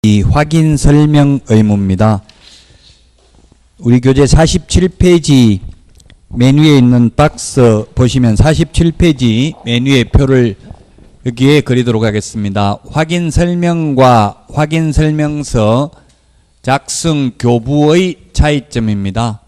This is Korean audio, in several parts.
이 확인 설명 의무입니다. 우리 교재 47페이지 맨 위에 있는 박스 보시면 47페이지 맨 위에 표를 여기에 그리도록 하겠습니다. 확인 설명과 확인 설명서 작성 교부의 차이점입니다.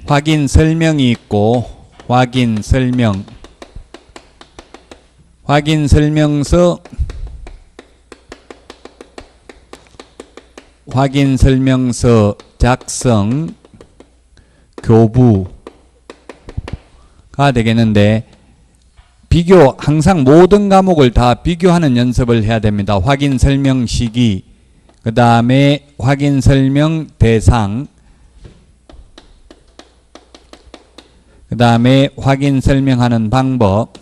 확인 설명이 있고 확인 설명, 확인 설명서, 확인 설명서 작성 교부가 되겠는데, 비교, 항상 모든 과목을 다 비교하는 연습을 해야 됩니다. 확인 설명 시기, 그 다음에 확인 설명 대상, 그 다음에 확인 설명하는 방법,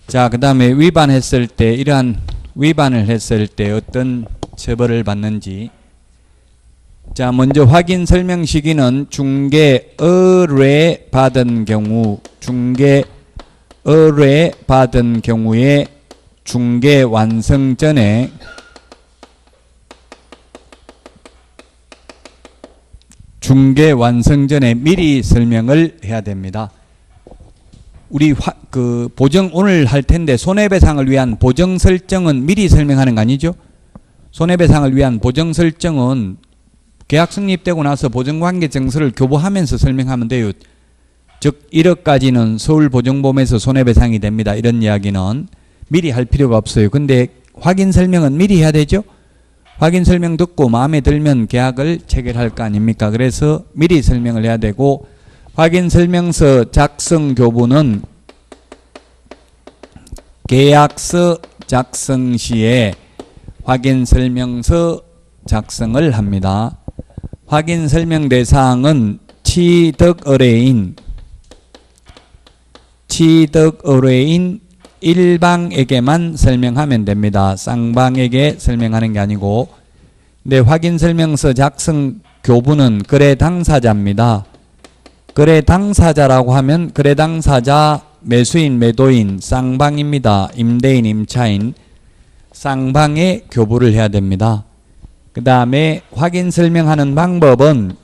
자, 그 다음에 위반했을 때, 이러한 위반을 했을 때 어떤 처벌을 받는지. 자, 먼저 확인 설명 시기는 중개 의뢰 받은 경우, 중개 의뢰 받은 경우에 중개 완성 전에 미리 설명을 해야 됩니다. 우리 보정 오늘 할 텐데 손해배상을 위한 보정 설정은 미리 설명하는 거 아니죠? 손해배상을 위한 보정 설정은 계약 성립되고 나서 보정관계 증서를 교부하면서 설명하면 돼요. 즉 1억까지는 서울보정보험에서 손해배상이 됩니다. 이런 이야기는 미리 할 필요가 없어요. 근데 확인 설명은 미리 해야 되죠? 확인 설명 듣고 마음에 들면 계약을 체결할 거 아닙니까? 그래서 미리 설명을 해야 되고, 확인 설명서 작성 교부는 계약서 작성 시에 확인 설명서 작성을 합니다. 확인 설명 대상은 취득 의뢰인 일방에게만 설명하면 됩니다. 쌍방에게 설명하는 게 아니고. 근데 확인 설명서 작성 교부는 거래 당사자입니다. 거래 당사자라고 하면 거래 당사자, 매수인, 매도인, 쌍방입니다. 임대인, 임차인, 쌍방에 교부를 해야 됩니다. 그 다음에 확인 설명하는 방법은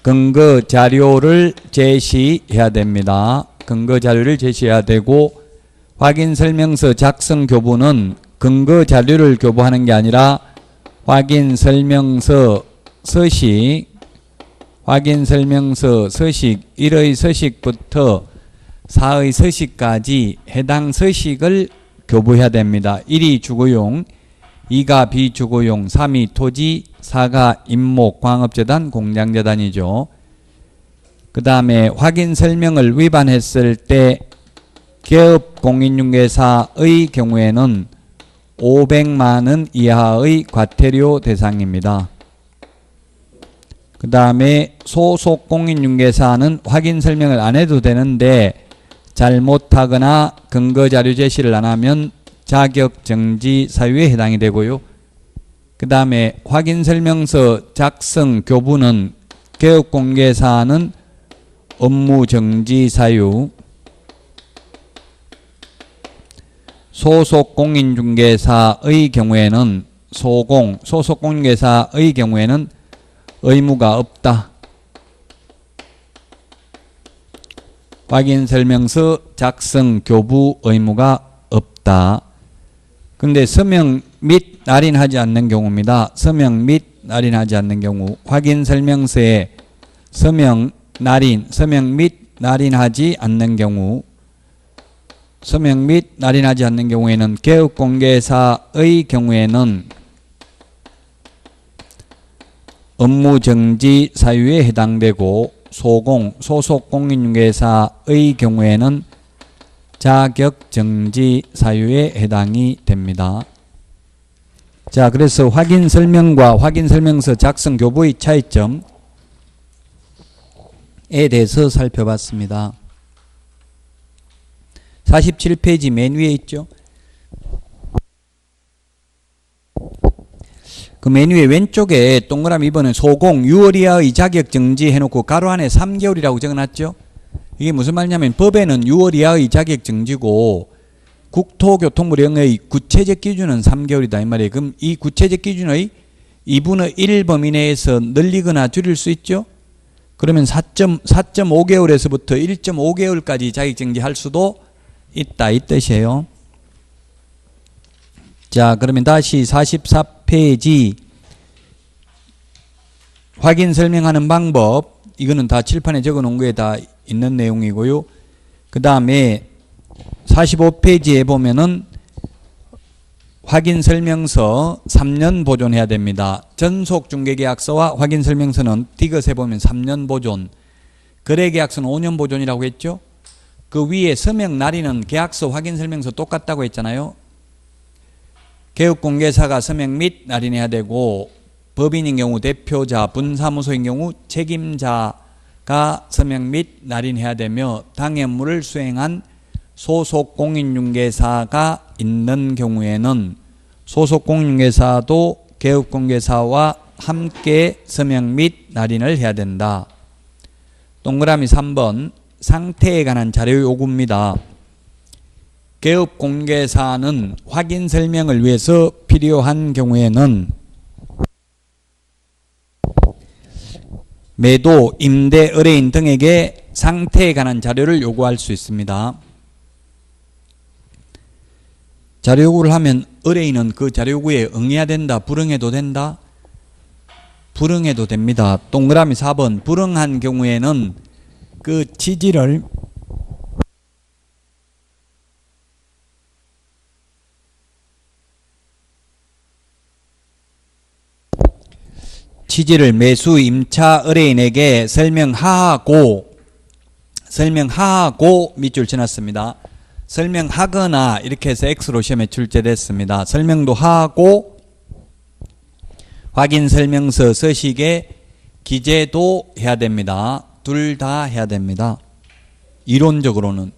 근거 자료를 제시해야 됩니다. 근거 자료를 제시해야 되고, 확인 설명서 작성 교부는 근거 자료를 교부하는 게 아니라 확인 설명서 서식, 확인 설명서 서식 1의 서식부터 4의 서식까지 해당 서식을 교부해야 됩니다. 1이 주거용, 2가 비주거용, 3이 토지, 4가 임목, 광업재단, 공장재단이죠. 그 다음에 확인 설명을 위반했을 때 기업 공인중개사의 경우에는 500만 원 이하의 과태료 대상입니다. 그 다음에 소속 공인중개사는 확인 설명을 안 해도 되는데 잘못하거나 근거자료 제시를 안 하면 자격정지 사유에 해당이 되고요. 그 다음에 확인 설명서 작성 교부는 개업공개사는 업무정지 사유, 소속 공인중개사의 경우에는 소속 공인중개사의 경우에는 의무가 없다. 확인 설명서 작성 교부 의무가 없다. 근데 서명 및 날인하지 않는 경우입니다. 서명 및 날인하지 않는 경우, 확인 설명서에 서명 및 날인하지 않는 경우, 서명 및 날인하지 않는 경우에는 개업공개사의 경우에는 업무정지 사유에 해당되고, 소속 공인중개사의 경우에는 자격정지 사유에 해당이 됩니다. 자, 그래서 확인 설명과 확인 설명서 작성 교부의 차이점에 대해서 살펴봤습니다. 47페이지 맨 위에 있죠. 그 맨 위에 왼쪽에 동그라미 2번은 소공 6월 이하의 자격정지 해놓고 가로 안에 3개월이라고 적어놨죠. 이게 무슨 말이냐면 법에는 6월 이하의 자격정지고 국토교통부령의 구체적 기준은 3개월이다 이 말이에요. 그럼 이 구체적 기준의 2분의 1 범위 내에서 늘리거나 줄일 수 있죠. 그러면 4.5개월에서부터 1.5개월까지 자격정지 할 수도 있다 이 뜻이에요. 자, 그러면 다시 44페이지 확인 설명하는 방법, 이거는 다 칠판에 적어 놓은 거에 다 있는 내용이고요. 그 다음에 45페이지에 보면은 확인 설명서 3년 보존해야 됩니다. 전속 중개계약서와 확인 설명서는 디귿에 보면 3년 보존, 거래계약서는 5년 보존이라고 했죠. 그 위에 서명 날인은 계약서 확인 설명서 똑같다고 했잖아요. 개업공개사가 서명 및 날인해야 되고, 법인인 경우 대표자, 분사무소인 경우 책임자가 서명 및 날인해야 되며, 당해 업무를 수행한 소속 공인중개사가 있는 경우에는 소속 공인중개사도 개업공개사와 함께 서명 및 날인을 해야 된다. 동그라미 3번 상태에 관한 자료 요구입니다. 개업공개사는 확인 설명을 위해서 필요한 경우에는 매도, 임대, 의뢰인 등에게 상태에 관한 자료를 요구할 수 있습니다. 자료 요구를 하면 의뢰인은 그 자료 요구에 응해야 된다, 불응해도 된다? 불응해도 됩니다. 동그라미 4번 불응한 경우에는 그 취지를 매수 임차 의뢰인에게 설명하고 밑줄 쳐놨습니다. 설명하거나 이렇게 해서 X로 시험에 출제됐습니다. 설명도 하고 확인 설명서 서식에 기재도 해야 됩니다. 둘 다 해야 됩니다. 이론적으로는.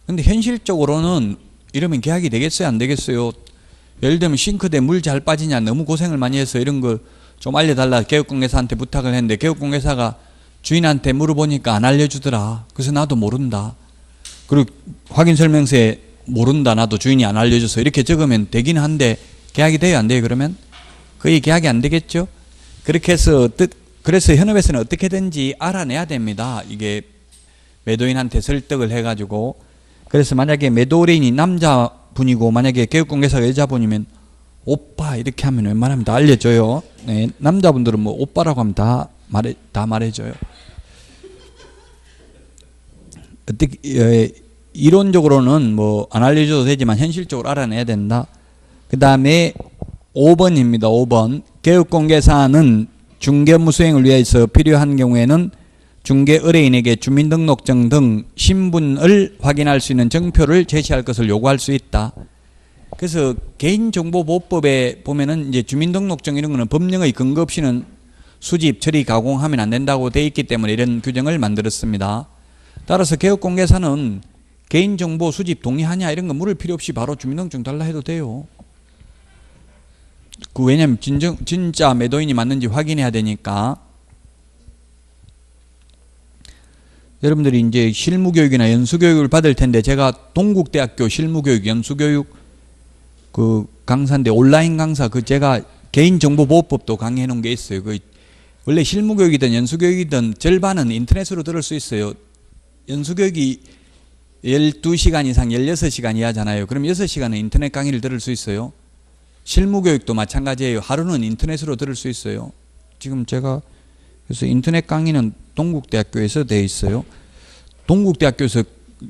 근데 현실적으로는 이러면 계약이 되겠어요? 안 되겠어요? 예를 들면 싱크대 물 잘 빠지냐, 너무 고생을 많이 해서 이런 거 좀 알려달라 개업공개사한테 부탁을 했는데 개업공개사가 주인한테 물어보니까 안 알려주더라. 그래서 나도 모른다. 그리고 확인설명서에 모른다, 나도 주인이 안 알려줘서 이렇게 적으면 되긴 한데 계약이 돼요 안 돼요? 그러면 거의 계약이 안 되겠죠. 그렇게 해서 그래서 현업에서는 어떻게든지 알아내야 됩니다. 이게 매도인한테 설득을 해가지고. 그래서 만약에 매도 의뢰인이 남자분이고 만약에 개업공개사가 여자분이면 오빠 이렇게 하면 웬만하면 다 알려줘요. 네, 남자분들은 뭐 오빠라고 하면 다 말해줘요. 어떻게 이론적으로는 뭐 안 알려줘도 되지만 현실적으로 알아내야 된다. 그 다음에 5번입니다. 5번 개업공개사는 중개업무 수행을 위해서 필요한 경우에는 중개 의뢰인에게 주민등록증 등 신분을 확인할 수 있는 정표를 제시할 것을 요구할 수 있다. 그래서 개인정보보호법에 보면은 이제 주민등록증 이런 거는 법령의 근거 없이는 수집, 처리, 가공하면 안 된다고 돼 있기 때문에 이런 규정을 만들었습니다. 따라서 개업공개사는 개인정보 수집 동의하냐 이런 거 물을 필요 없이 바로 주민등록증 달라 해도 돼요. 왜냐면 진짜 매도인이 맞는지 확인해야 되니까. 여러분들이 이제 실무교육이나 연수교육을 받을 텐데 제가 동국대학교 실무교육, 연수교육 그 강사인데 온라인 강사 제가 개인정보보호법도 강의해 놓은 게 있어요. 원래 실무교육이든 연수교육이든 절반은 인터넷으로 들을 수 있어요. 연수교육이 12시간 이상 16시간 이하잖아요. 그럼 6시간은 인터넷 강의를 들을 수 있어요. 실무교육도 마찬가지예요. 하루는 인터넷으로 들을 수 있어요. 지금 제가 그래서 인터넷 강의는 동국대학교에서 돼 있어요. 동국대학교에서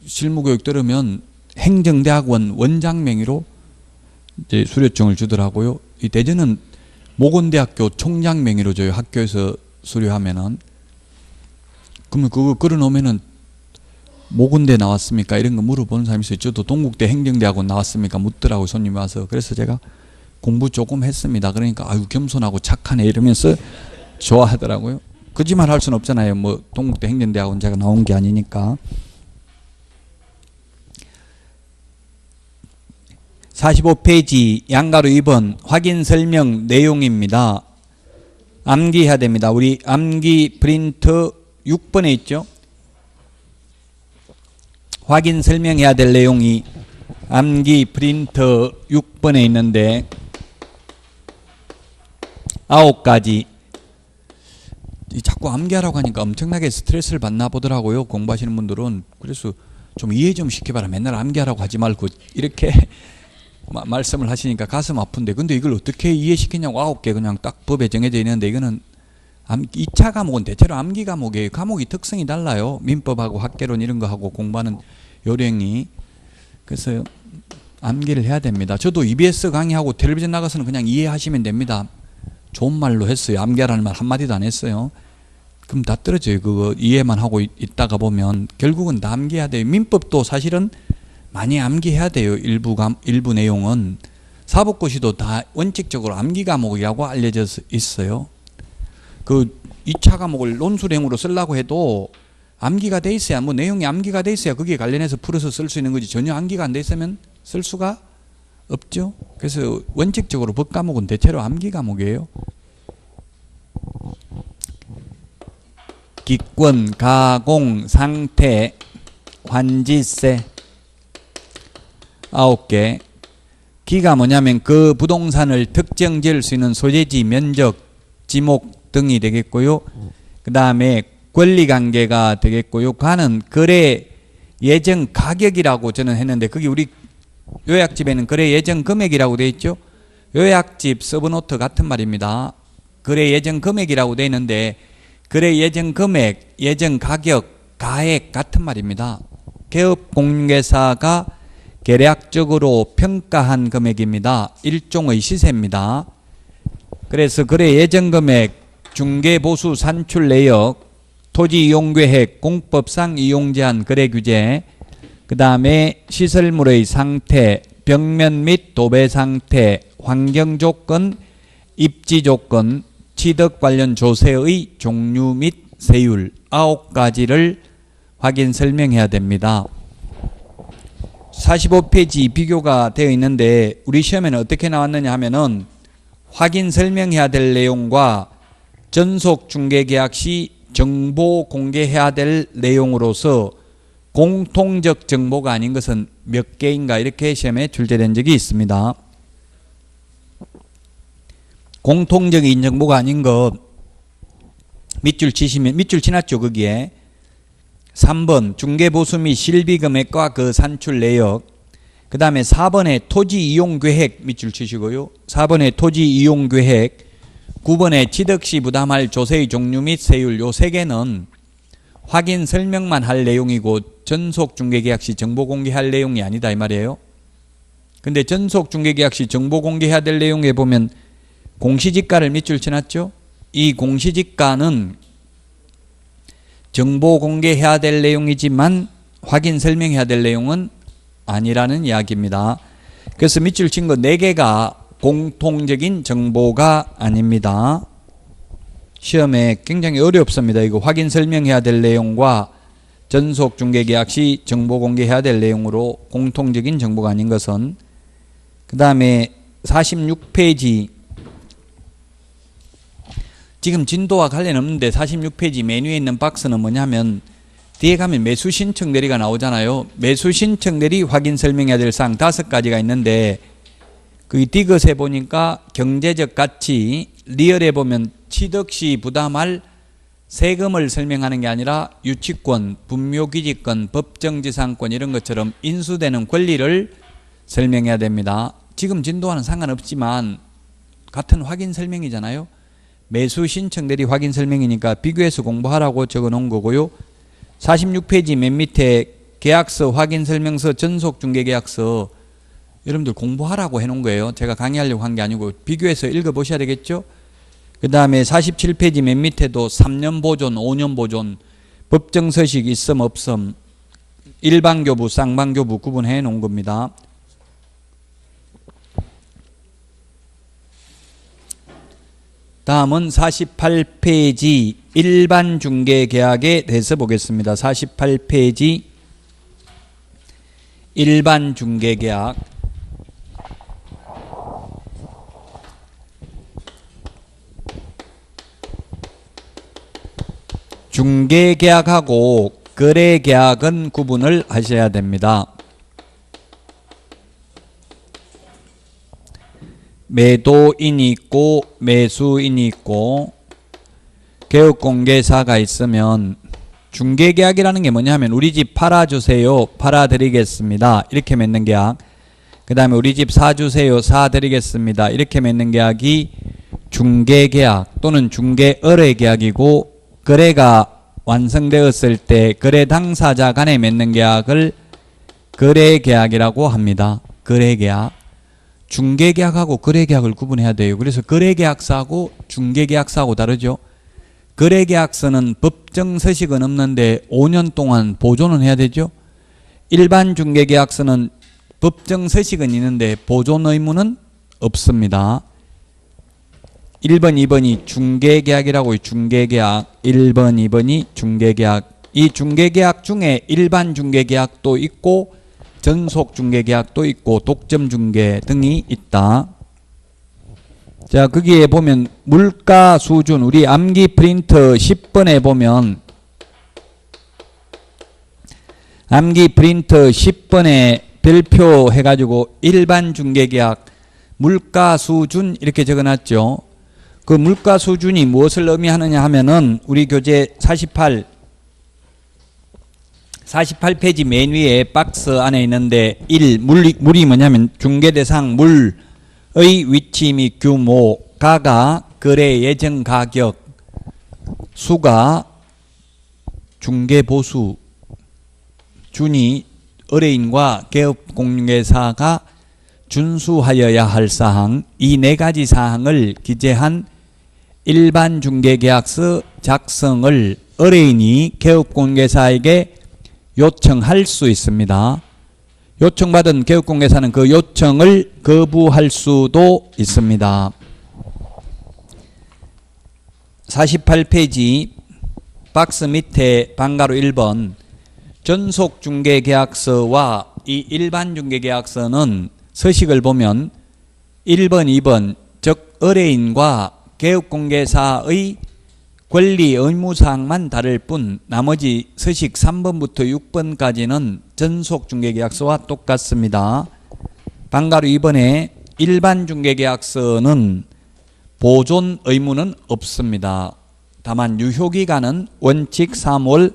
실무교육 들으면 행정대학원 원장 명의로 이제 수료증을 주더라고요. 이 대전은 모건대학교 총장 명의로 줘요. 학교에서 수료하면은. 그러면 그거 끌어놓으면은 모건대 나왔습니까? 이런 거 물어보는 사람이 있어요. 저도 동국대 행정대학원 나왔습니까? 묻더라고요. 손님이 와서. 그래서 제가 공부 조금 했습니다. 그러니까 아유 겸손하고 착하네 이러면서 좋아하더라고요. 거짓말 할 수는 없잖아요. 뭐 동국대 행정대학원 제가 나온 게 아니니까. 45페이지 양가로 2번 확인 설명 내용입니다. 암기해야 됩니다. 우리 암기 프린트 6번에 있죠. 확인 설명해야 될 내용이 암기 프린트 6번에 있는데 9가지. 자꾸 암기하라고 하니까 엄청나게 스트레스를 받나 보더라고요. 공부하시는 분들은. 그래서 좀 이해 좀 시켜봐라. 맨날 암기하라고 하지 말고 이렇게 말씀을 하시니까 가슴 아픈데, 근데 이걸 어떻게 이해시키냐고. 9개 그냥 딱 법에 정해져 있는데, 이거는 2차 과목은 대체로 암기 과목이에요. 과목이 특성이 달라요. 민법하고 학개론 이런 거 하고 공부하는 요령이. 그래서 암기를 해야 됩니다. 저도 EBS 강의하고 텔레비전 나가서는 그냥 이해하시면 됩니다. 좋은 말로 했어요. 암기하라는 말 한마디도 안 했어요. 그럼 다 떨어져요. 그거 이해만 하고 있다가 보면 결국은 다 암기해야 돼요. 민법도 사실은 많이 암기해야 돼요. 일부 내용은. 사법고시도 다 원칙적으로 암기 과목이라고 알려져 있어요. 그 2차 과목을 논술형으로 쓰려고 해도 암기가 돼 있어야, 뭐 내용이 암기가 돼 있어야 거기에 관련해서 풀어서 쓸 수 있는 거지, 전혀 암기가 안 돼 있으면 쓸 수가 없죠. 그래서 원칙적으로 법 과목은 대체로 암기 과목이에요. 기권, 가공, 상태, 환지세 9개. 기가 뭐냐면 그 부동산을 특정 지을 수 있는 소재지, 면적, 지목 등이 되겠고요. 그 다음에 권리관계가 되겠고요. 관은 거래 예정 가격이라고 저는 했는데, 거기 우리 요약집에는 거래 예정 금액이라고 되어 있죠. 요약집 서브노트 같은 말입니다. 거래 예정 금액이라고 되어 있는데, 거래 예정 금액, 예정 가격, 가액 같은 말입니다. 개업공개사가 계략적으로 평가한 금액입니다. 일종의 시세입니다. 그래서 거래 예정 금액, 중개보수 산출 내역, 토지 이용 계획, 공법상 이용 제한 거래 규제, 그 다음에 시설물의 상태, 벽면 및 도배 상태, 환경 조건, 입지 조건, 취득 관련 조세의 종류 및 세율 9가지를 확인 설명해야 됩니다. 45페이지 비교가 되어 있는데, 우리 시험에는 어떻게 나왔느냐 하면은 확인 설명해야 될 내용과 전속 중개 계약 시 정보 공개해야 될 내용으로서 공통적 정보가 아닌 것은 몇 개인가, 이렇게 시험에 출제된 적이 있습니다. 공통적인 정보가 아닌 것 밑줄 치시면, 밑줄 치놨죠 거기에. 3번 중개보수 및 실비금액과 그 산출 내역. 그 다음에 4번에 토지 이용 계획 밑줄 치시고요. 4번에 토지 이용 계획. 9번에 취득 시 부담할 조세의 종류 및 세율. 요 3개는 확인 설명만 할 내용이고 전속 중개계약 시 정보 공개할 내용이 아니다 이 말이에요. 근데 전속 중개계약 시 정보 공개해야 될 내용에 보면 공시지가를 밑줄 쳐놨죠. 이 공시지가는 정보 공개해야 될 내용이지만 확인 설명해야 될 내용은 아니라는 이야기입니다. 그래서 밑줄 친 거 4개가 공통적인 정보가 아닙니다. 시험에 굉장히 어렵습니다. 이거 확인 설명해야 될 내용과 전속 중개계약 시 정보 공개해야 될 내용으로 공통적인 정보가 아닌 것은. 그 다음에 46페이지, 지금 진도와 관련 없는데 46페이지 메뉴에 있는 박스는 뭐냐면, 뒤에 가면 매수 신청 내리가 나오잖아요. 매수 신청 내리 확인 설명해야 될 사항 5가지가 있는데, 그 디귿에 보니까 경제적 가치, 리얼에 보면 취득 시 부담할 세금을 설명하는 게 아니라 유치권, 분묘기지권, 법정지상권 이런 것처럼 인수되는 권리를 설명해야 됩니다. 지금 진도와는 상관없지만 같은 확인 설명이잖아요. 매수 신청 대리 확인 설명이니까 비교해서 공부하라고 적어 놓은 거고요. 46페이지 맨 밑에 계약서 확인 설명서, 전속 중개 계약서 여러분들 공부하라고 해 놓은 거예요. 제가 강의하려고 한 게 아니고 비교해서 읽어 보셔야 되겠죠. 그 다음에 47페이지 맨 밑에도 3년 보존, 5년 보존, 법정서식 있음 없음, 일반교부, 쌍방교부 구분해 놓은 겁니다. 다음은 48페이지 일반 중개 계약에 대해서 보겠습니다. 48페이지 일반 중개 계약. 중개계약하고 거래계약은 구분을 하셔야 됩니다. 매도인이 있고 매수인이 있고 개업공개사가 있으면 중개계약이라는 게 뭐냐 하면 우리 집 팔아주세요, 팔아드리겠습니다, 이렇게 맺는 계약. 그 다음에 우리 집 사주세요, 사드리겠습니다, 이렇게 맺는 계약이 중개계약 또는 중개의뢰계약이고, 거래가 완성되었을 때 거래 당사자 간에 맺는 계약을 거래계약이라고 합니다. 거래계약. 중개계약하고 거래계약을 구분해야 돼요. 그래서 거래계약서하고 중개계약서하고 다르죠. 거래계약서는 법정 서식은 없는데 5년 동안 보존은 해야 되죠. 일반 중개계약서는 법정 서식은 있는데 보존 의무는 없습니다. 1번, 2번이 중개계약이라고. 중개계약 1번, 2번이 중개계약. 이 중개계약 중에 일반 중개계약도 있고 전속 중개계약도 있고 독점 중개 등이 있다. 자, 거기에 보면 물가 수준, 우리 암기 프린트 10번에 보면 암기 프린트 10번에 별표 해가지고 일반 중개계약 물가 수준 이렇게 적어놨죠. 그 물가 수준이 무엇을 의미하느냐 하면은 우리 교재 48페이지 맨 위에 박스 안에 있는데 1. 물이 뭐냐면 중개대상 물의 위치 및 규모, 가가 거래 예정 가격, 수가 중개보수, 준이 의뢰인과 개업공개사가 준수하여야 할 사항, 이 네 가지 사항을 기재한 일반 중개계약서 작성을 의뢰인이 개업공개사에게 요청할 수 있습니다. 요청받은 개업공개사는 그 요청을 거부할 수도 있습니다. 48페이지 박스 밑에 방가로 1번 전속중개계약서와 이 일반중개계약서는 서식을 보면 1번, 2번 즉 의뢰인과 개업공개사의 권리 의무사항만 다를 뿐 나머지 서식 3번부터 6번까지는 전속중개계약서와 똑같습니다. 방가로 2번에 일반중개계약서는 보존 의무는 없습니다. 다만 유효기간은 원칙 3월,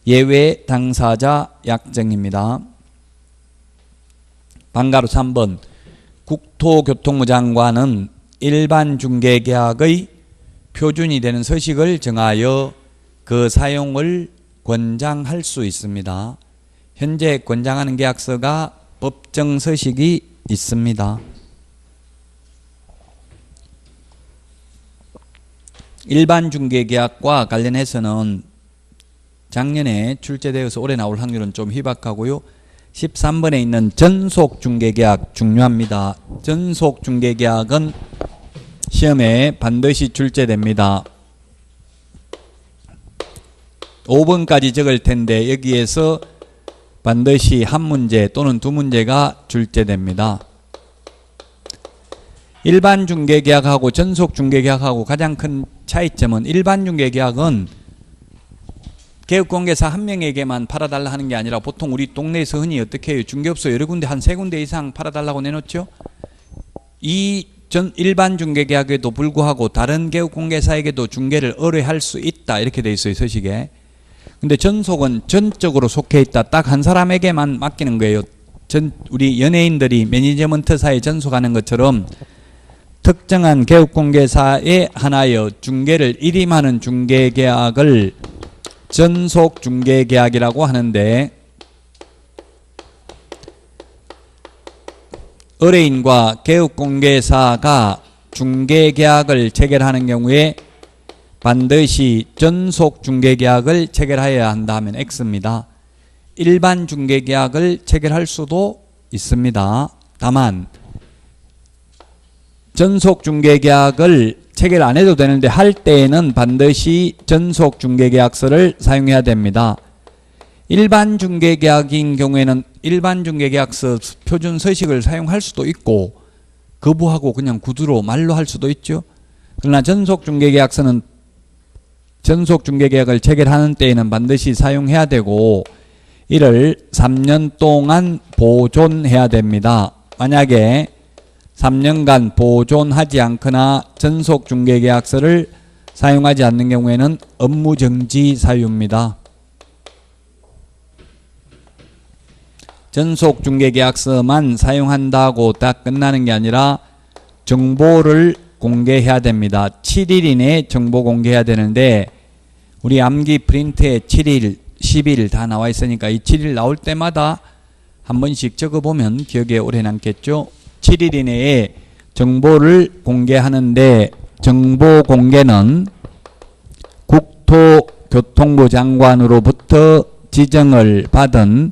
예외 당사자 약정입니다. 방가로 3번 국토교통부 장관은 일반중개계약의 표준이 되는 서식을 정하여 그 사용을 권장할 수 있습니다. 현재 권장하는 계약서가 법정 서식이 있습니다. 일반 중개계약과 관련해서는 작년에 출제되어서 올해 나올 확률은 좀 희박하고요. 13번에 있는 전속중개계약 중요합니다. 전속중개계약은 시험에 반드시 출제됩니다. 5번까지 적을 텐데 여기에서 반드시 한 문제 또는 두 문제가 출제됩니다. 일반 중개계약하고 전속 중개계약하고 가장 큰 차이점은 일반 중개계약은 개업공개사 한 명에게만 팔아달라 하는 게 아니라 보통 우리 동네에서 흔히 어떻게 해요? 중개업소 여러 군데 한 세 군데 이상 팔아달라고 내놓죠. 이 일반 중개계약에도 불구하고 다른 개업공개사에게도 중개를 의뢰할 수 있다 이렇게 돼 있어요, 서식에. 근데 전속은 전적으로 속해 있다. 딱 한 사람에게만 맡기는 거예요. 우리 연예인들이 매니지먼트사에 전속하는 것처럼 특정한 개업공개사에 하나여 중개를 일임하는 중개계약을 전속 중개계약이라고 하는데, 의뢰인과 개업공개사가 중개계약을 체결하는 경우에 반드시 전속 중개계약을 체결하여야 한다 하면 X입니다. 일반 중개계약을 체결할 수도 있습니다. 다만 전속 중개계약을 체결 안 해도 되는데 할 때에는 반드시 전속 중개계약서를 사용해야 됩니다. 일반 중개계약인 경우에는 일반 중개계약서 표준 서식을 사용할 수도 있고 거부하고 그냥 구두로 말로 할 수도 있죠. 그러나 전속 중개계약서는 전속중개계약을 체결하는 때에는 반드시 사용해야 되고 이를 3년 동안 보존해야 됩니다. 만약에 3년간 보존하지 않거나 전속중개계약서를 사용하지 않는 경우에는 업무정지 사유입니다. 전속중개계약서만 사용한다고 다 끝나는 게 아니라 정보를 공개해야 됩니다. 7일 이내에 정보 공개해야 되는데 우리 암기 프린트에 7일, 10일 다 나와 있으니까 이 7일 나올 때마다 한 번씩 적어보면 기억에 오래 남겠죠. 7일 이내에 정보를 공개하는데 정보 공개는 국토교통부 장관으로부터 지정을 받은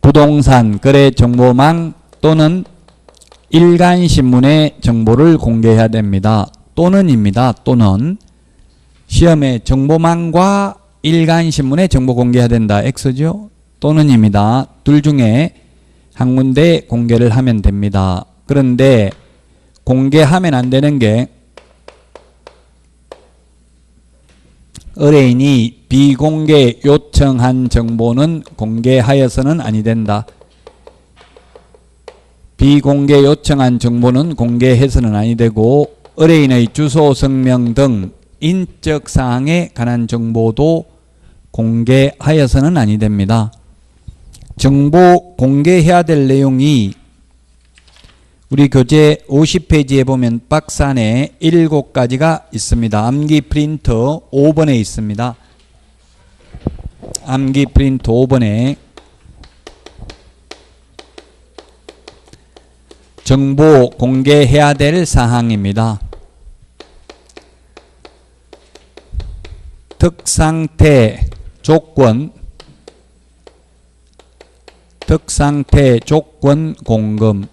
부동산 거래 정보망 또는 일간신문의 정보를 공개해야 됩니다. 또는입니다. 또는 시험에 정보망과 일간신문의 정보 공개해야 된다. X죠. 또는입니다. 둘 중에 한 군데 공개를 하면 됩니다. 그런데 공개하면 안 되는 게 의뢰인이 비공개 요청한 정보는 공개하여서는 아니 된다. 비공개 요청한 정보는 공개해서는 아니 되고 의뢰인의 주소, 성명 등 인적사항에 관한 정보도 공개하여서는 아니 됩니다. 정보 공개해야 될 내용이 우리 교재 50페이지에 보면 박스 안에 7가지가 있습니다. 암기 프린터 5번에 있습니다. 암기 프린터 5번에 정보 공개해야 될 사항입니다. 특상태 조건, 특상태 조건 공금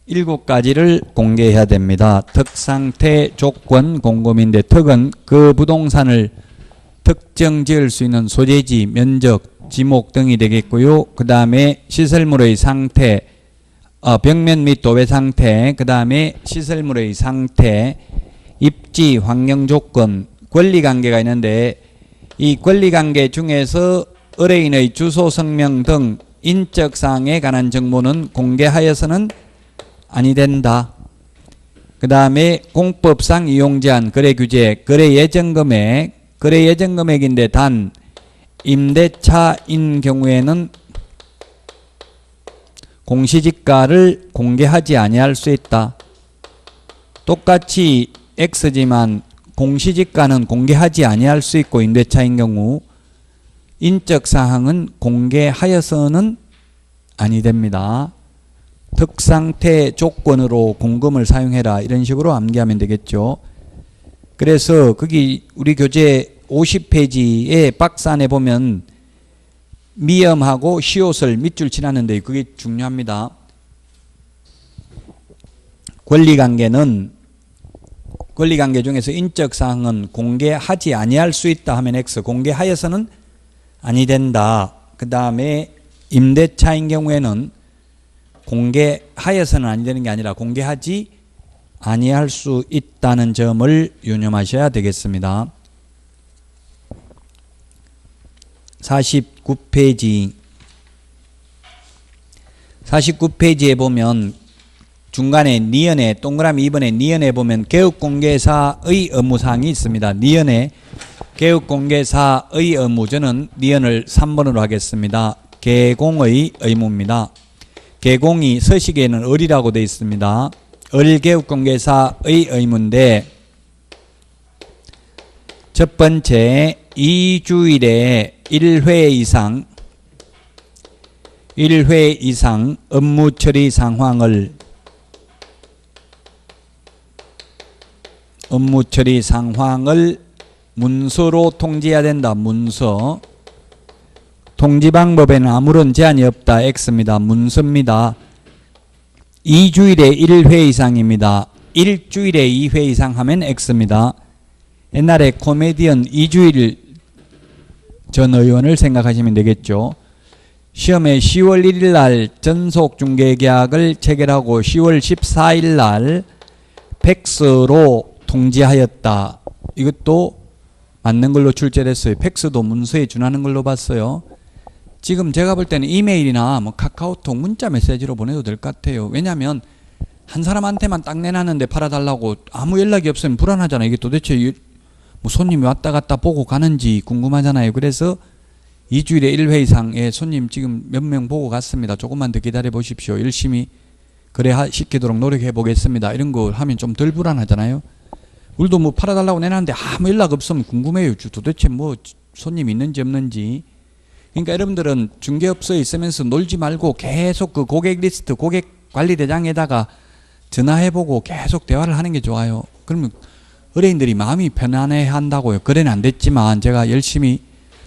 7가지를 공개해야 됩니다. 특상태 조건 공금인데 특은 그 부동산을 특정 지을 수 있는 소재지, 면적, 지목 등이 되겠고요. 그 다음에 시설물의 상태, 벽면 및 도배 상태, 그 다음에 시설물의 상태, 입지, 환경 조건, 권리관계가 있는데 이 권리관계 중에서 의뢰인의 주소, 성명 등 인적사항에 관한 정보는 공개하여서는 아니 된다. 그 다음에 공법상 이용제한 거래규제, 거래예정금액, 거래예정금액인데 단 임대차인 경우에는 공시지가를 공개하지 아니할 수 있다. 똑같이 X지만 공시지가는 공개하지 아니할 수 있고 임대차인 경우 인적사항은 공개하여서는 아니 됩니다. 특상태 조건으로 공금을 사용해라 이런 식으로 암기하면 되겠죠. 그래서 거기 우리 교재 50페이지에 박스 안에 보면 미음하고 시옷을 밑줄 치놨는데 그게 중요합니다. 권리관계는 권리관계 중에서 인적사항은 공개하지 아니할 수 있다 하면 X, 공개하여서는 아니 된다. 그 다음에 임대차인 경우에는 공개하여서는 아니 되는 게 아니라 공개하지 아니할 수 있다는 점을 유념하셔야 되겠습니다. 49페이지에 보면 중간에 니은에 동그라미 2번에 니은에 보면 개업공개사의 업무사항이 있습니다. 니은에 개업공개사의 업무, 저는 니은을 3번으로 하겠습니다. 개공의 의무입니다. 개공이 서식에는 을이라고 되어 있습니다. 을 개업공개사의 의무인데 첫 번째 2주일에 1회 이상 업무 처리 상황을 문서로 통지해야 된다. 문서. 통지 방법에는 아무런 제한이 없다. X입니다. 문서입니다. 2주일에 1회 이상입니다. 일주일에 2회 이상 하면 X입니다. 옛날에 코미디언 이주일 전 의원을 생각하시면 되겠죠. 시험에 10월 1일 날 전속중개계약을 체결하고 10월 14일 날 팩스로 통지하였다. 이것도 맞는 걸로 출제됐어요. 팩스도 문서에 준하는 걸로 봤어요. 지금 제가 볼 때는 이메일이나 뭐 카카오톡 문자 메시지로 보내도 될 것 같아요. 왜냐하면 한 사람한테만 딱 내놨는데 팔아달라고 아무 연락이 없으면 불안하잖아요. 이게 도대체 뭐 손님이 왔다 갔다 보고 가는지 궁금하잖아요. 그래서 2주일에 1회 이상의 손님 지금 몇 명 보고 갔습니다. 조금만 더 기다려 보십시오. 열심히 거래시키도록 노력해 보겠습니다. 이런 거 하면 좀 덜 불안하잖아요. 우리도 뭐 팔아달라고 내놨는데 아무 연락 없으면 궁금해요. 도대체 뭐 손님 있는지 없는지. 그러니까 여러분들은 중개업소에 있으면서 놀지 말고 계속 그 고객 리스트, 고객 관리 대장에다가 전화해보고 계속 대화를 하는 게 좋아요. 그러면 의뢰인들이 마음이 편안해 한다고요. 거래는 안 됐지만 제가 열심히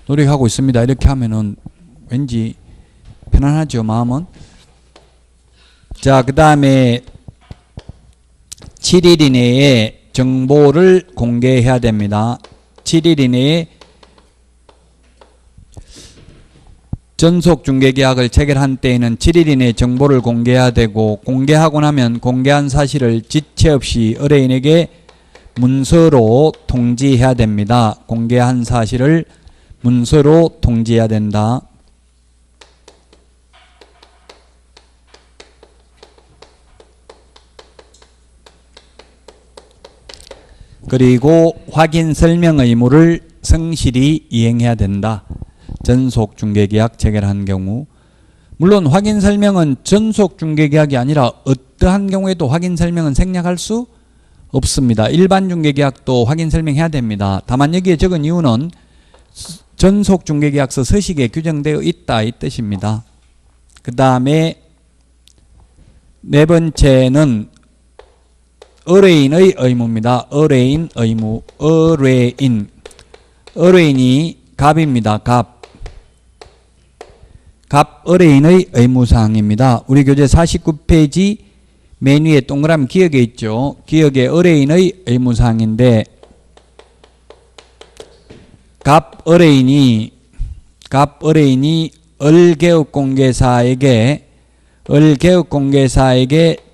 노력하고 있습니다. 이렇게 하면은 왠지 편안하죠, 마음은. 자, 그 다음에 7일 이내에 정보를 공개해야 됩니다. 7일 이내에 전속 중개계약을 체결한 때에는 7일 이내에 정보를 공개해야 되고, 공개하고 나면 공개한 사실을 지체 없이 의뢰인에게 문서로 통지해야 됩니다. 공개한 사실을 문서로 통지해야 된다. 그리고 확인 설명 의무를 성실히 이행해야 된다. 전속 중개계약 체결한 경우. 물론 확인 설명은 전속 중개계약이 아니라 어떠한 경우에도 확인 설명은 생략할 수 없습니다. 일반 중개계약도 확인 설명해야 됩니다. 다만 여기에 적은 이유는 전속 중개계약서 서식에 규정되어 있다 이 뜻입니다. 그 다음에 네 번째는 의뢰인의 의무입니다. 의뢰인 의무. 의뢰인이 갑입니다. 갑 의뢰인의 의무사항입니다. 우리 교재 49페이지 맨 위에 동그라미 기역에 있죠. 기역에 의뢰인의 의무사항인데, 갑 의뢰인이 을개업공개사에게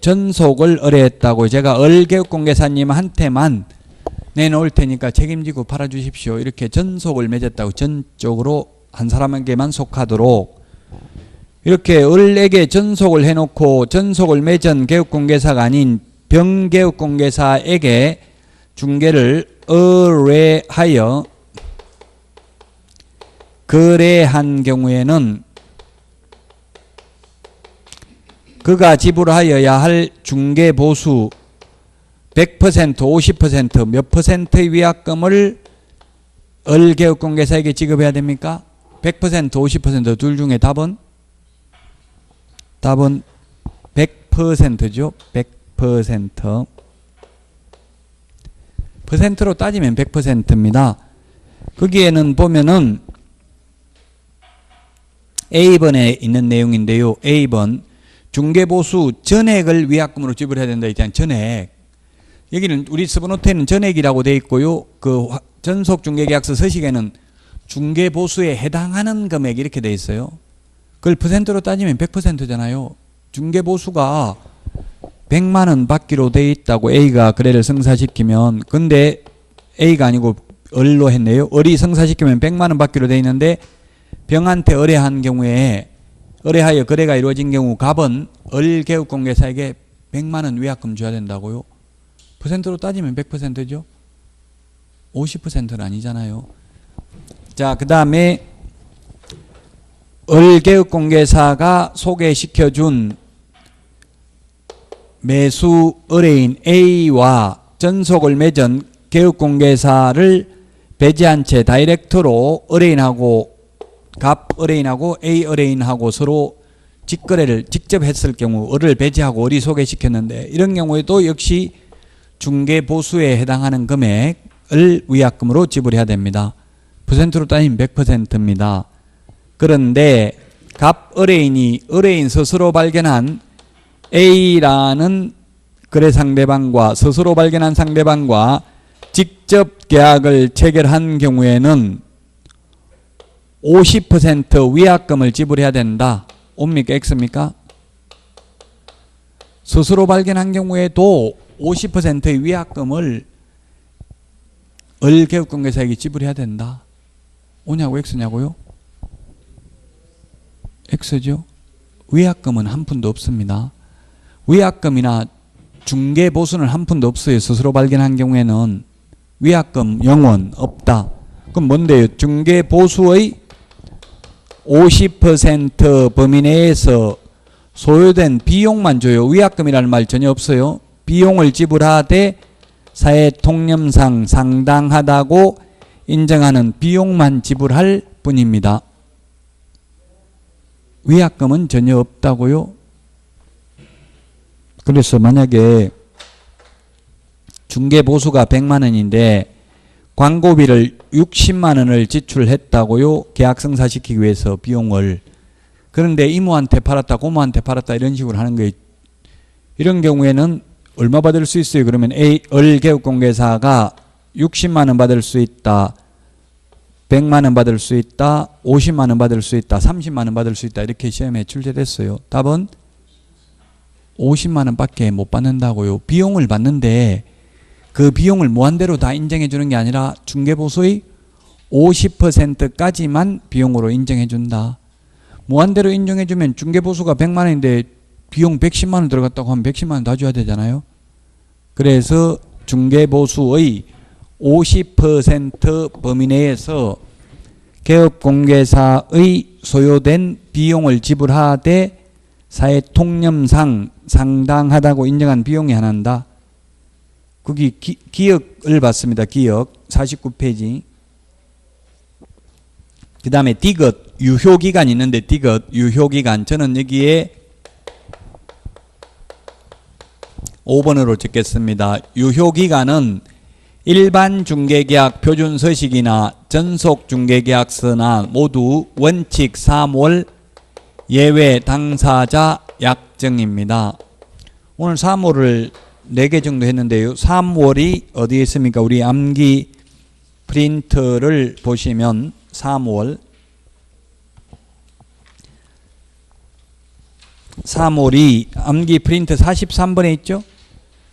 전속을 의뢰했다고. 제가 을개업공개사님한테만 내놓을 테니까 책임지고 팔아주십시오. 이렇게 전속을 맺었다고. 전적으로 한 사람에게만 속하도록 이렇게 을에게 전속을 해놓고 전속을 맺은 개업공개사가 아닌 병개업공개사에게 중개를 의뢰하여 거래한 경우에는 그가 지불하여야 할 중개보수 100%, 50%, 몇 퍼센트의 위약금을 을개업공개사에게 지급해야 됩니까? 100%, 50% 둘 중에 답은 100%죠. 100%. 퍼센트로 따지면 100%입니다. 거기에는 보면은 A번에 있는 내용인데요. A번 중개보수 전액을 위약금으로 지불해야 된다 있잖아요. 전액. 여기는 우리 서브노트에는 전액이라고 되어 있고요. 그 전속중개계약서 서식에는 중개보수에 해당하는 금액 이렇게 되어 있어요. 그걸 퍼센트로 따지면 100%잖아요. 중개보수가 100만 원 받기로 되어 있다고 A가 거래를 성사시키면, 근데 A가 아니고 을로 했네요. 을이 성사시키면 100만 원 받기로 되어 있는데 병한테 의뢰한 경우에, 의뢰하여 거래가 이루어진 경우 갑은 을개업공개사에게 100만 원 위약금 줘야 된다고요. 퍼센트로 따지면 100%죠. 50%는 아니잖아요. 자, 그 다음에 을개업공개사가 소개시켜준 매수 의뢰인 A와 전속을 맺은 개업공개사를 배제한 채 다이렉트로 의뢰인하고 갑 의뢰인하고 A 의뢰인하고 서로 직거래를 직접 했을 경우 을을 배제하고 을이 소개시켰는데, 이런 경우에도 역시 중개보수에 해당하는 금액을 위약금으로 지불해야 됩니다. 퍼센트로 따지면 100%입니다. 그런데 갑 의뢰인이 의뢰인 스스로 발견한 A라는 거래 상대방과 스스로 발견한 상대방과 직접 계약을 체결한 경우에는 50% 위약금을 지불해야 된다. 옵니까? X입니까? 스스로 발견한 경우에도 50%의 위약금을 개업공개사에게 지불해야 된다. O냐고 X냐고요? X죠. 위약금은 한 푼도 없습니다. 위약금이나 중개보수는 한 푼도 없어요. 스스로 발견한 경우에는 위약금 0원 없다. 그럼 뭔데요? 중개보수의 50% 범위 내에서 소요된 비용만 줘요. 위약금이라는 말 전혀 없어요. 비용을 지불하되 사회통념상 상당하다고 인정하는 비용만 지불할 뿐입니다. 위약금은 전혀 없다고요. 그래서 만약에 중개보수가 100만 원인데 광고비를 60만 원을 지출했다고요. 계약 성사시키기 위해서 비용을. 그런데 이모한테 팔았다, 고모한테 팔았다 이런 식으로 하는 거예요. 이런 경우에는 얼마 받을 수 있어요? 그러면 개업공개사가 60만 원 받을 수 있다, 100만 원 받을 수 있다, 50만 원 받을 수 있다, 30만 원 받을 수 있다 이렇게 시험에 출제됐어요. 답은 50만 원밖에 못 받는다고요. 비용을 받는데 그 비용을 무한대로 다 인정해 주는 게 아니라 중개보수의 50%까지만 비용으로 인정해 준다. 무한대로 인정해 주면 중개보수가 100만 원인데 비용 110만 원 들어갔다고 하면 110만 원 다 줘야 되잖아요. 그래서 중개보수의 50% 범위 내에서 개업공개사의 소요된 비용을 지불하되 사회통념상 상당하다고 인정한 비용이 하나인다. 거기 기억을 받습니다. 기억 49페이지. 그 다음에 디귿 유효기간 있는데 디귿 유효기간 저는 여기에 5번으로 적겠습니다. 유효기간은 일반 중개계약 표준서식이나 전속중개계약서나 모두 원칙 3월 예외 당사자 약정입니다. 오늘 3월을 4개 정도 했는데요. 3월이 어디에 있습니까? 우리 암기 프린트를 보시면 3월이 암기 프린트 43번에 있죠?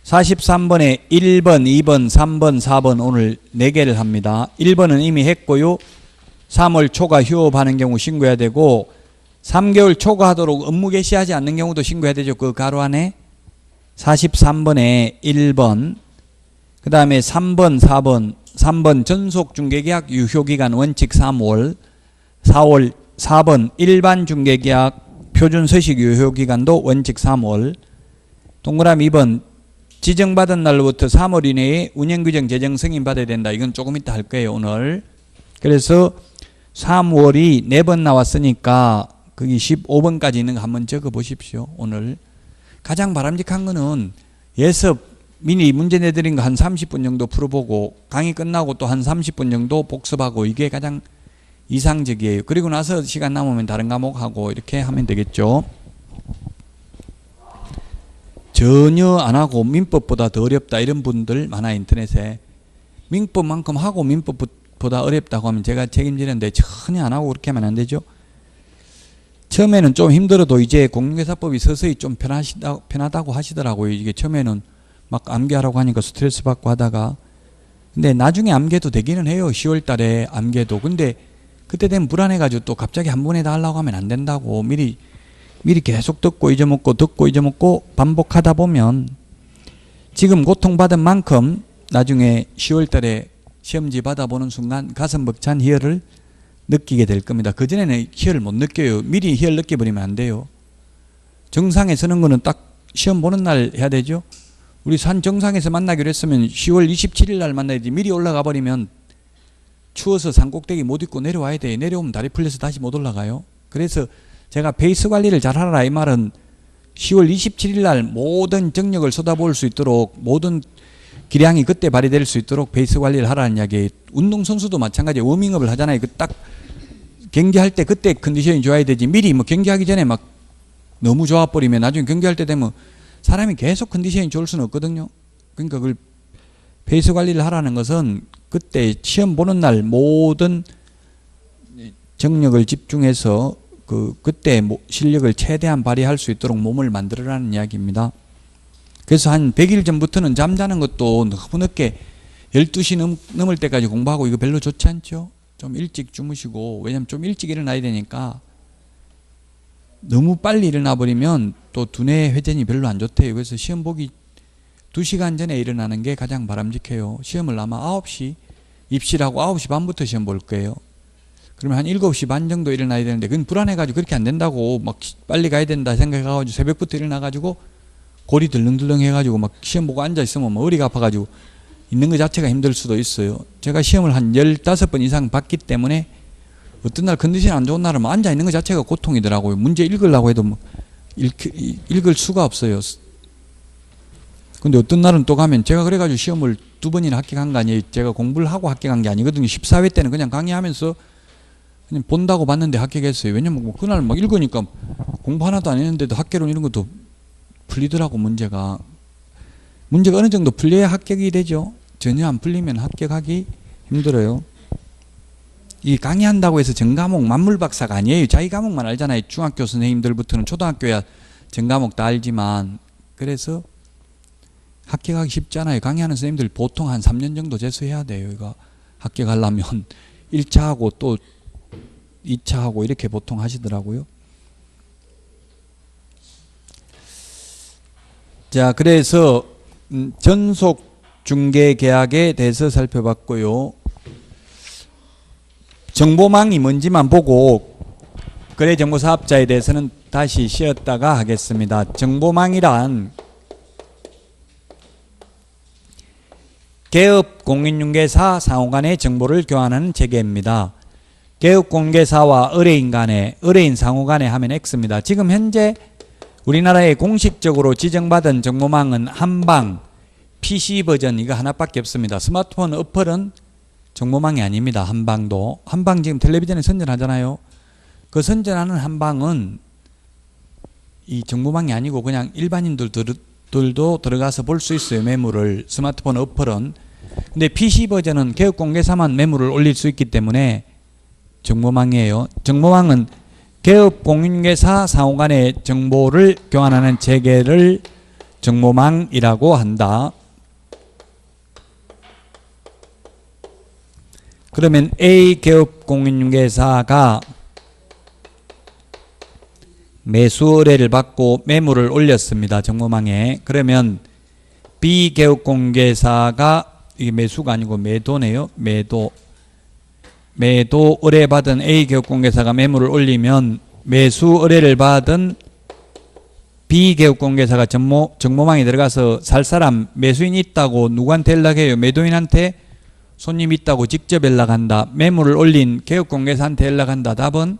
43번에 1번, 2번, 3번, 4번 오늘 4개를 합니다. 1번은 이미 했고요. 3월 초과 휴업하는 경우 신고해야 되고 3개월 초과하도록 업무 개시하지 않는 경우도 신고해야 되죠. 그 가로 안에 43번에 1번, 그 다음에 3번, 4번, 3번 전속중개계약 유효기간 원칙 3월, 4번 일반 중개계약 표준서식 유효기간도 원칙 3월, 동그라미 2번 지정받은 날로부터 3월 이내에 운영규정 제정 승인 받아야 된다. 이건 조금 이따 할 거예요 오늘. 그래서 3월이 4번 나왔으니까 거기 15번까지 있는 거 한번 적어 보십시오. 오늘 가장 바람직한 거는 예습 미니 문제 내드린 거 한 30분 정도 풀어보고 강의 끝나고 또 한 30분 정도 복습하고 이게 가장 이상적이에요. 그리고 나서 시간 남으면 다른 과목 하고 이렇게 하면 되겠죠. 전혀 안 하고 민법보다 더 어렵다 이런 분들 많아 인터넷에. 민법만큼 하고 민법보다 어렵다고 하면 제가 책임지는데 전혀 안 하고 그렇게 하면 안 되죠. 처음에는 좀 힘들어도 이제 공인중개사법이 서서히 좀 편하다고 하시더라고요. 이게 처음에는 막 암기하라고 하니까 스트레스 받고 하다가 근데 나중에 암기도 되기는 해요. 10월 달에 암기도. 근데 그때 되면 불안해가지고 또 갑자기 한 번에 다 하려고 하면 안 된다고 미리 계속 듣고 잊어먹고 반복하다 보면 지금 고통받은 만큼 나중에 10월 달에 시험지 받아보는 순간 가슴 벅찬 희열을 느끼게 될 겁니다. 그전에는 희열을 못 느껴요. 미리 희열 느껴버리면 안 돼요. 정상에 서는 거는 딱 시험 보는 날 해야 되죠. 우리 산 정상에서 만나기로 했으면 10월 27일 날 만나야지. 미리 올라가 버리면 추워서 산 꼭대기 못 입고 내려와야 돼요. 내려오면 다리 풀려서 다시 못 올라가요. 그래서 제가 페이스 관리를 잘 하라 이 말은 10월 27일 날 모든 정력을 쏟아부을 수 있도록 모든 기량이 그때 발휘될 수 있도록 페이스 관리를 하라는 이야기예요. 운동선수도 마찬가지예요. 워밍업을 하잖아요. 그 딱 경기할 때 그때 컨디션이 좋아야 되지. 미리 뭐 경기하기 전에 막 너무 좋아버리면 나중에 경기할 때 되면 사람이 계속 컨디션이 좋을 수는 없거든요. 그러니까 그걸 페이스 관리를 하라는 것은 그때 시험 보는 날 모든 정력을 집중해서 그때 실력을 최대한 발휘할 수 있도록 몸을 만들어라는 이야기입니다. 그래서 한 100일 전부터는 잠자는 것도 너무 늦게 12시 넘을 때까지 공부하고 이거 별로 좋지 않죠? 좀 일찍 주무시고, 왜냐면 좀 일찍 일어나야 되니까. 너무 빨리 일어나 버리면 또 두뇌 회전이 별로 안 좋대요. 그래서 시험 보기 2시간 전에 일어나는 게 가장 바람직해요. 시험을 아마 9시 입시를 하고 9시 반부터 시험 볼 거예요. 그러면 한 7시 반 정도 일어나야 되는데 그건 불안해가지고 그렇게 안 된다고 막 빨리 가야 된다 생각해가지고 새벽부터 일어나가지고 골이 들렁들렁 해가지고 막 시험 보고 앉아있으면 뭐 머리가 아파가지고 있는 것 자체가 힘들 수도 있어요. 제가 시험을 한 15번 이상 봤기 때문에 어떤 날 컨디션 안 좋은 날은 앉아있는 것 자체가 고통이더라고요. 문제 읽으려고 해도 뭐 읽을 수가 없어요. 근데 어떤 날은 또 가면 제가 그래가지고 시험을 2번이나 합격한 거 아니에요. 제가 공부를 하고 합격한 게 아니거든요. 14회 때는 그냥 강의하면서 그냥 본다고 봤는데 합격했어요. 왜냐면 뭐 그날 막 읽으니까 공부 하나도 안 했는데도 합계론 이런 것도 풀리더라고. 문제가 어느 정도 풀려야 합격이 되죠. 전혀 안 풀리면 합격하기 힘들어요. 이 강의한다고 해서 전과목 만물박사가 아니에요. 자기 과목만 알잖아요. 중학교 선생님들부터는 초등학교야 전과목 다 알지만. 그래서 합격하기 쉽잖아요. 강의하는 선생님들 보통 한 3년 정도 재수해야 돼요. 이거 합격하려면 1차하고 또 2차하고 이렇게 보통 하시더라고요. 자, 그래서 전속 중개 계약에 대해서 살펴봤고요. 정보망이 뭔지만 보고 거래정보사업자에 대해서는 다시 쉬었다가 하겠습니다. 정보망이란 개업 공인중개사 상호 간의 정보를 교환하는 체계입니다. 개업 공개사와 의뢰인 간의, 의뢰인 상호 간에 하면 X입니다. 지금 현재 우리나라에 공식적으로 지정받은 정보망은 한방, PC 버전 이거 하나밖에 없습니다. 스마트폰 어플은 정보망이 아닙니다. 한방도. 한방 지금 텔레비전에 선전하잖아요. 그 선전하는 한방은 이 정보망이 아니고 그냥 일반인들도 들어가서 볼 수 있어요. 매물을. 스마트폰 어플은. 근데 PC 버전은 개업공개사만 매물을 올릴 수 있기 때문에 정보망이에요. 정보망은 개업공인중개사 상호 간의 정보를 교환하는 체계를 정보망이라고 한다. 그러면 A 개업공인중개사가 매수 의뢰를 받고 매물을 올렸습니다. 정보망에. 그러면 B 개업공개사가 이게 매수가 아니고 매도네요. 매도 의뢰받은 A 개업공개사가 매물을 올리면 매수 의뢰를 받은 B 개업공개사가 정보망에 들어가서 살 사람 매수인 있다고 누구한테 연락해요? 매도인한테. 손님 있다고 직접 연락한다. 매물을 올린 개업공개사한테 연락한다. 답은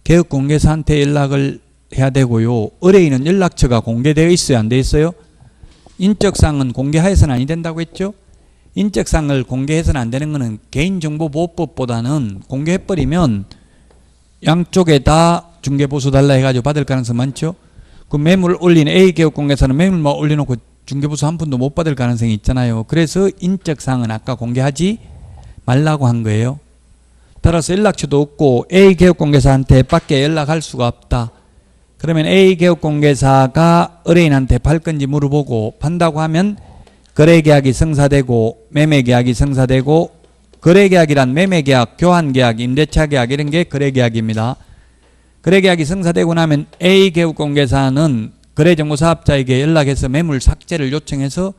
개업공개사한테 연락을 해야 되고요. 의뢰인은 연락처가 공개되어 있어요? 안 되어 있어요? 인적사항은 공개하여서는 아니 된다고 했죠? 인적사항을 공개해서는 안 되는 것은 개인정보보호법보다는 공개해버리면 양쪽에 다 중개보수 달라 해가지고 받을 가능성 많죠? 그 매물 올린 A 개업공개사는 매물만 올려놓고 중개보수 한 푼도 못 받을 가능성이 있잖아요. 그래서 인적사항은 아까 공개하지 말라고 한 거예요. 따라서 연락처도 없고 A 개업공개사한테 밖에 연락할 수가 없다. 그러면 A 개업공개사가 의뢰인한테 팔 건지 물어보고 판다고 하면 거래계약이 성사되고 매매계약이 성사되고, 거래계약이란 매매계약, 교환계약, 임대차계약 이런 게 거래계약입니다. 거래계약이 성사되고 나면 A 개업공개사는 거래정보사업자에게 연락해서 매물 삭제를 요청해서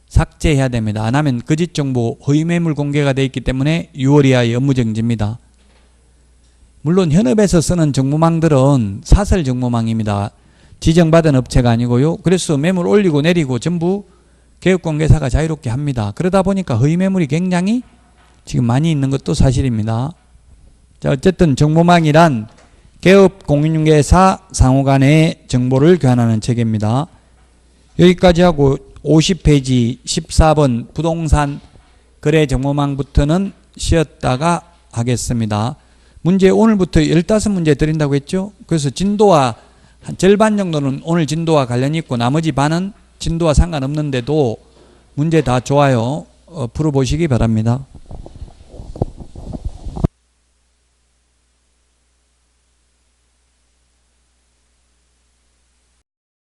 삭제해야 됩니다. 안 하면 거짓정보, 허위매물 공개가 되어 있기 때문에 6월 이하의 업무정지입니다. 물론 현업에서 쓰는 정보망들은 사설 정보망입니다. 지정받은 업체가 아니고요. 그래서 매물 올리고 내리고 전부 개업공개사가 자유롭게 합니다. 그러다 보니까 허위매물이 굉장히 지금 많이 있는 것도 사실입니다. 자, 어쨌든 정보망이란 개업공인중개사 상호 간의 정보를 교환하는 체계입니다. 여기까지 하고 50페이지 14번 부동산 거래 정보망부터는 쉬었다가 하겠습니다. 문제 오늘부터 15문제 드린다고 했죠. 그래서 진도와 한 절반 정도는 오늘 진도와 관련이 있고 나머지 반은 진도와 상관없는데도 문제 다 좋아요. 풀어보시기 바랍니다.